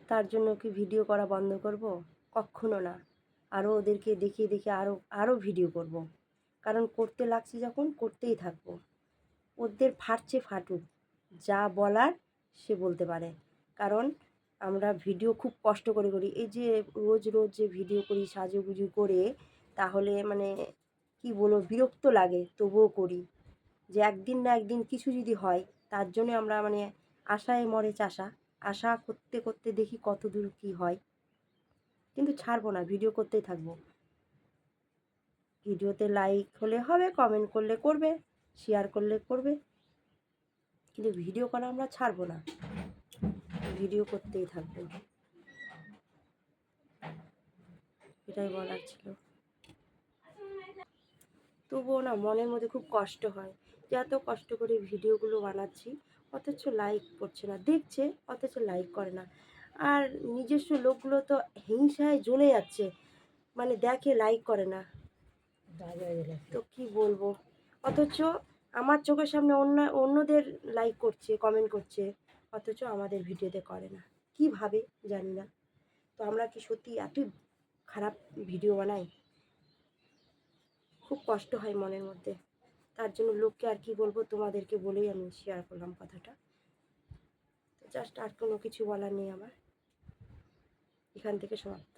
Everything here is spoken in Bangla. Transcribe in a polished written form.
তার জন্য কি ভিডিও করা বন্ধ করব? কক্ষনো না। আরও ওদেরকে দেখিয়ে দেখিয়ে আরও ভিডিও করব। কারণ করতে লাগছি যখন করতেই থাকবো। ওদের ফাটছে ফাটুক, যা বলার সে বলতে পারে। কারণ আমরা ভিডিও খুব কষ্ট করে করি। এই যে রোজ রোজ যে ভিডিও করি সাজুগুজু করে, তাহলে মানে কি বলবো, বিরক্ত লাগে, তবুও করি। যে একদিন না একদিন কিছু যদি হয়, তার জন্য আমরা মানে আশায় মরে চাষা। আশা করতে করতে দেখি কত দূর কী হয়, কিন্তু ছাড়বো না, ভিডিও করতেই থাকবো। ভিডিওতে লাইক হলে হবে, কমেন্ট করলে করবে, শেয়ার করলে করবে, কিন্তু ভিডিও করা আমরা ছাড়বো না, ভিডিও করতেই থাকবো। এটাই বলার ছিল। তবুও না মনের মধ্যে খুব কষ্ট হয় যে এত কষ্ট করে ভিডিওগুলো বানাচ্ছি, অথচ লাইক করছে না, দেখছে অথচ লাইক করে না। আর নিজস্ব লোকগুলো তো হিংসায় জ্বলে যাচ্ছে, মানে দেখে লাইক করে না। তো কি বলবো, অথচ আমার চোখের সামনে অন্যদের লাইক করছে, কমেন্ট করছে, অথচ আমাদের ভিডিওতে করে না। কীভাবে জানি না। তো আমরা কি সত্যি এতই খারাপ ভিডিও বানাই? খুব কষ্ট হয় মনের মধ্যে। তার জন্য লোককে আর কি বলবো, তোমাদেরকে বলেই আমি শেয়ার করলাম কথাটা। তো জাস্ট আর কোনো কিছু বলার নেই আমার। এখান থেকে সমাপ্ত।